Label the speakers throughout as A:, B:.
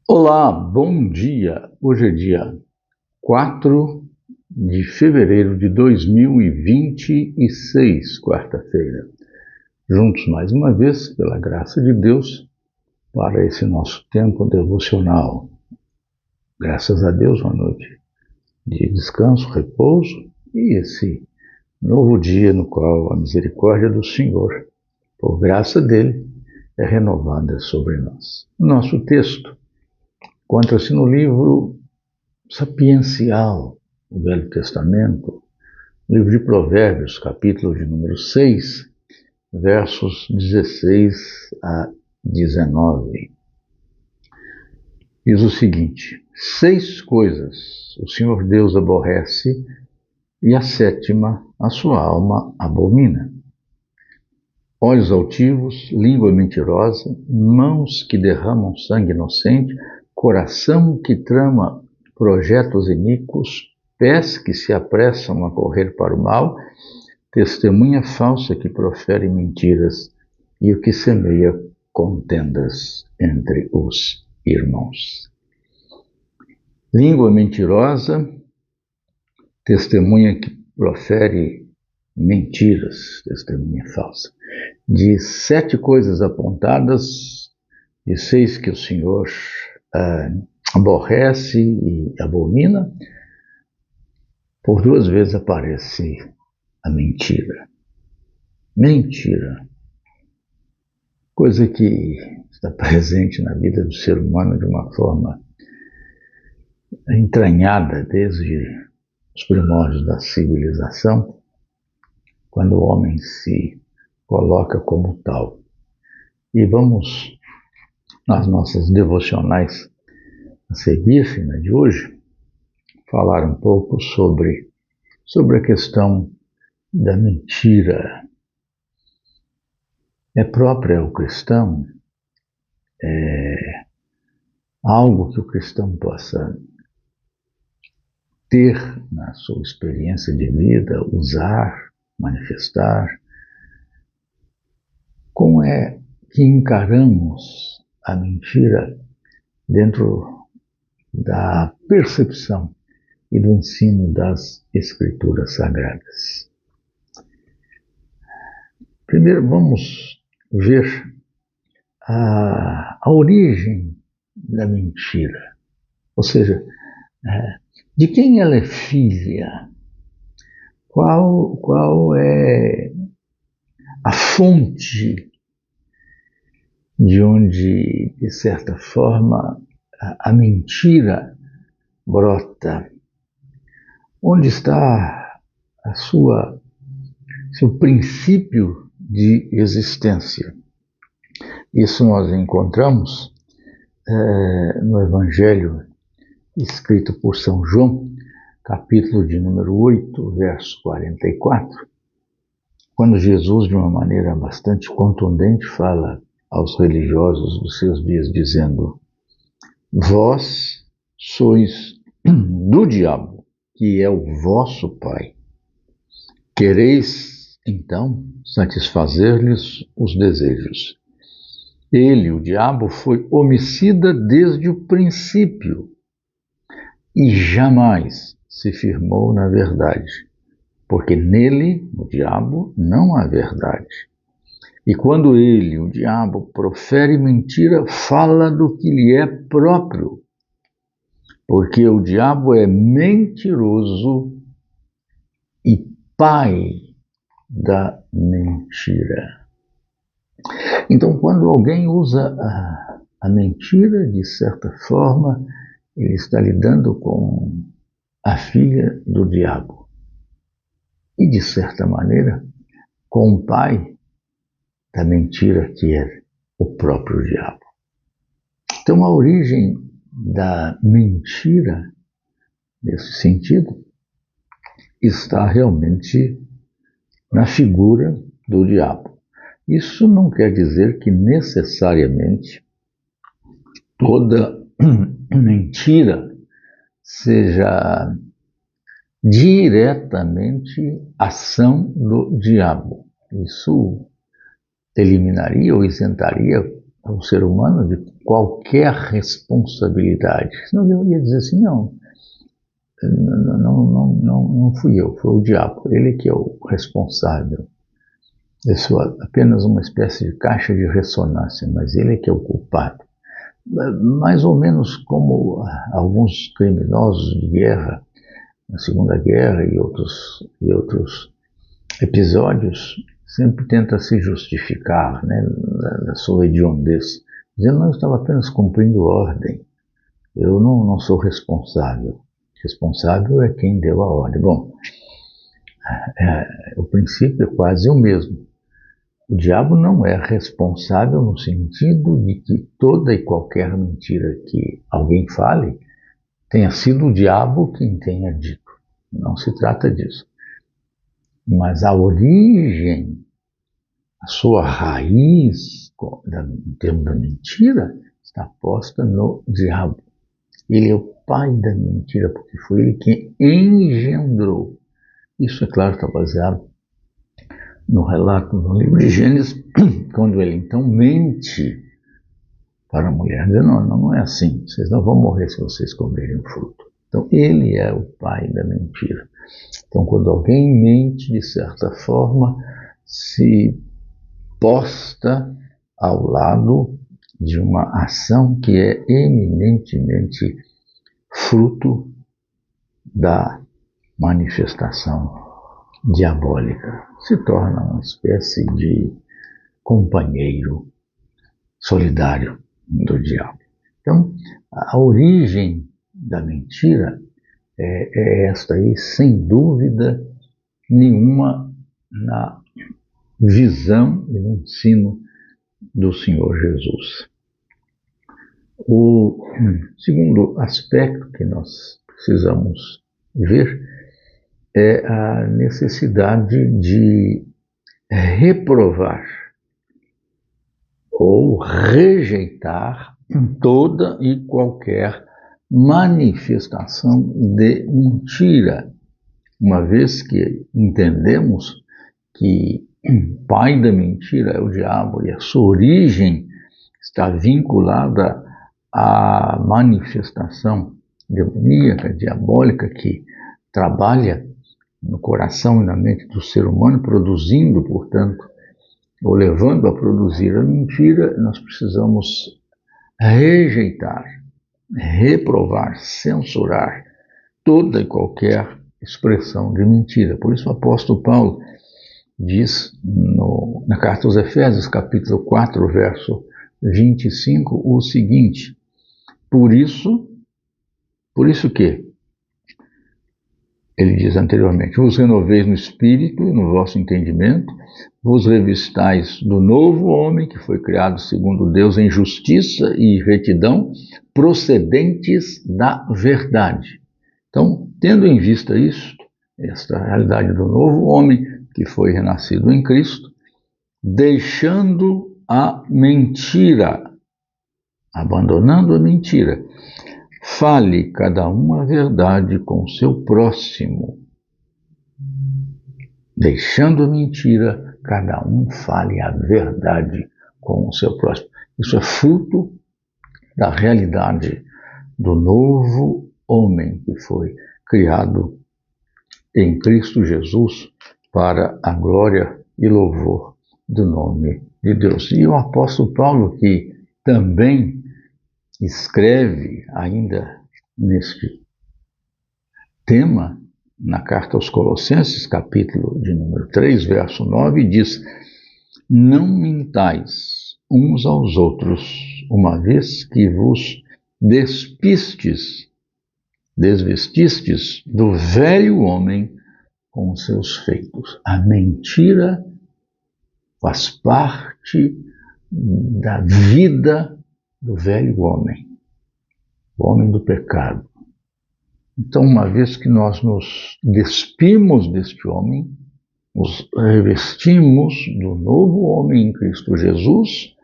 A: Olá, bom dia. Hoje é dia 4 de fevereiro de 2026, quarta-feira. Juntos mais uma vez, pela graça de Deus, para esse nosso tempo devocional. Graças a Deus, uma noite de descanso, repouso e esse novo dia no qual a misericórdia do Senhor, por graça dele, é renovada sobre nós. Nosso texto encontra-se no livro sapiencial do Velho Testamento, livro de Provérbios, capítulo de número 6, versos 16 a 19. Diz o seguinte: 6 coisas o Senhor Deus aborrece e a 7ª a sua alma abomina: olhos altivos, língua mentirosa, mãos que derramam sangue inocente, coração que trama projetos iníquos, pés que se apressam a correr para o mal, testemunha falsa que profere mentiras e o que semeia contendas entre os irmãos. Língua mentirosa, testemunha que profere mentiras, testemunha falsa. De 7 coisas apontadas, de 6 que o Senhor aborrece e abomina, por 2 vezes aparece a mentira. Mentira, coisa que está presente na vida do ser humano de uma forma entranhada desde os primórdios da civilização, quando o homem se coloca como tal. E vamos, nas nossas devocionais a seguir, na de hoje, falar um pouco sobre a questão da mentira. É própria ao cristão? É algo que o cristão possa ter na sua experiência de vida, usar, manifestar? Como é que encaramos a mentira dentro da percepção e do ensino das Escrituras Sagradas? Primeiro vamos ver a origem da mentira, ou seja, de quem ela é filha, qual é a fonte de onde, de certa forma, a mentira brota. Onde está seu princípio de existência? Isso nós encontramos no Evangelho escrito por São João, capítulo de número 8, verso 44, quando Jesus, de uma maneira bastante contundente, fala aos religiosos dos seus dias, dizendo: vós sois do diabo, que é o vosso pai. Quereis, então, satisfazer-lhes os desejos. Ele, o diabo, foi homicida desde o princípio e jamais se firmou na verdade, porque nele, o diabo, não há verdade. E quando ele, o diabo, profere mentira, fala do que lhe é próprio, porque o diabo é mentiroso e pai da mentira. Então, quando alguém usa a mentira, de certa forma, ele está lidando com a filha do diabo. E, de certa maneira, com o pai da mentira, que é o próprio diabo. Então, a origem da mentira, nesse sentido, está realmente na figura do diabo. Isso não quer dizer que necessariamente toda mentira seja diretamente ação do diabo. Isso eliminaria ou isentaria ao ser humano de qualquer responsabilidade. Senão eu ia dizer assim, não fui eu, foi o diabo, ele que é o responsável. Eu sou apenas uma espécie de caixa de ressonância, mas ele é que é o culpado. Mais ou menos como alguns criminosos de guerra, na Segunda Guerra e outros episódios, sempre tenta se justificar, né, da sua hediondez, dizendo, não, eu estava apenas cumprindo ordem, eu não sou responsável. Responsável é quem deu a ordem. Bom, o princípio é quase o mesmo. O diabo não é responsável no sentido de que toda e qualquer mentira que alguém fale tenha sido o diabo quem tenha dito. Não se trata disso. Mas a origem, a sua raiz, em termos da mentira, está posta no diabo. Ele é o pai da mentira, porque foi ele quem engendrou. Isso, é claro, está baseado no relato no livro de Gênesis, quando ele então mente para a mulher, dizendo, não é assim, vocês não vão morrer se vocês comerem o fruto. Então, ele é o pai da mentira. Então, quando alguém mente, de certa forma, se posta ao lado de uma ação que é eminentemente fruto da manifestação diabólica. Se torna uma espécie de companheiro solidário do diabo. Então, a origem da mentira é esta aí, sem dúvida nenhuma, na visão e no ensino do Senhor Jesus. O segundo aspecto que nós precisamos ver é a necessidade de reprovar ou rejeitar toda e qualquer manifestação de mentira, uma vez que entendemos que o pai da mentira é o diabo e a sua origem está vinculada à manifestação demoníaca, diabólica, que trabalha no coração e na mente do ser humano, produzindo, portanto, ou levando a produzir a mentira. Nós precisamos rejeitar, reprovar, censurar toda e qualquer expressão de mentira. Por isso o apóstolo Paulo diz na carta aos Efésios, capítulo 4, verso 25, o seguinte: Por isso que ele diz anteriormente, vos renoveis no espírito e no vosso entendimento, vos revistais do novo homem, que foi criado segundo Deus em justiça e retidão, procedentes da verdade. Então, tendo em vista isso, esta realidade do novo homem, que foi renascido em Cristo, deixando a mentira, abandonando a mentira, fale cada um a verdade com o seu próximo. Deixando a mentira, cada um fale a verdade com o seu próximo. Isso é fruto da realidade do novo homem que foi criado em Cristo Jesus para a glória e louvor do nome de Deus. E o apóstolo Paulo, que também escreve ainda neste tema, na carta aos Colossenses, capítulo de número 3, verso 9, diz: Não mintais uns aos outros, uma vez que vos desvestistes do velho homem com os seus feitos. A mentira faz parte da vida do velho homem, o homem do pecado. Então, uma vez que nós nos despimos deste homem, nos revestimos do novo homem em Cristo Jesus,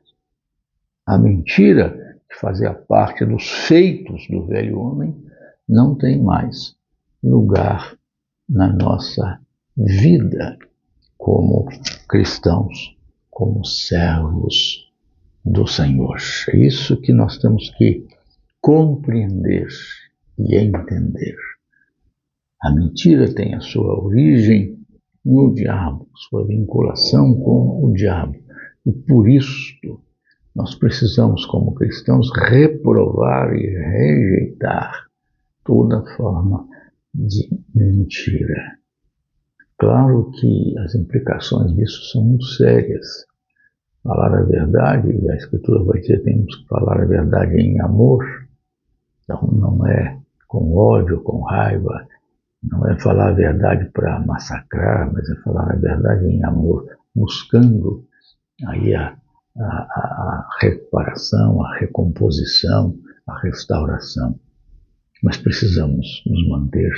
A: a mentira, que fazia parte dos feitos do velho homem, não tem mais lugar na nossa vida como cristãos, como servos do Senhor. É isso que nós temos que compreender e entender. A mentira tem a sua origem no diabo, sua vinculação com o diabo. E por isso nós precisamos, como cristãos, reprovar e rejeitar toda forma de mentira. Claro que as implicações disso são muito sérias. Falar a verdade, e a Escritura vai dizer que temos que falar a verdade em amor, então não é com ódio, com raiva, não é falar a verdade para massacrar, mas é falar a verdade em amor, buscando aí a reparação, a recomposição, a restauração. Mas precisamos nos manter,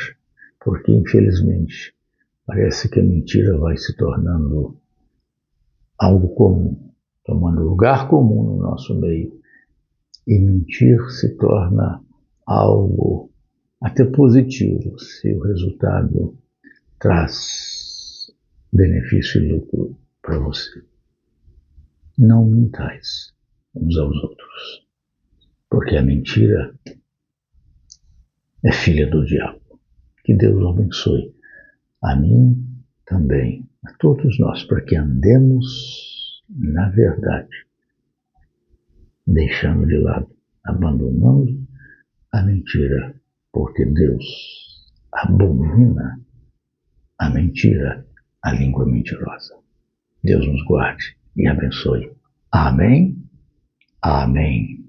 A: porque infelizmente parece que a mentira vai se tornando algo comum, tomando lugar comum no nosso meio. E mentir se torna algo até positivo, se o resultado traz benefício e lucro para você. Não mintais uns aos outros, porque a mentira é filha do diabo. Que Deus abençoe a mim também, a todos nós, para que andemos na verdade, deixando de lado, abandonando a mentira, porque Deus abomina a mentira, a língua mentirosa. Deus nos guarde e abençoe. Amém. Amém.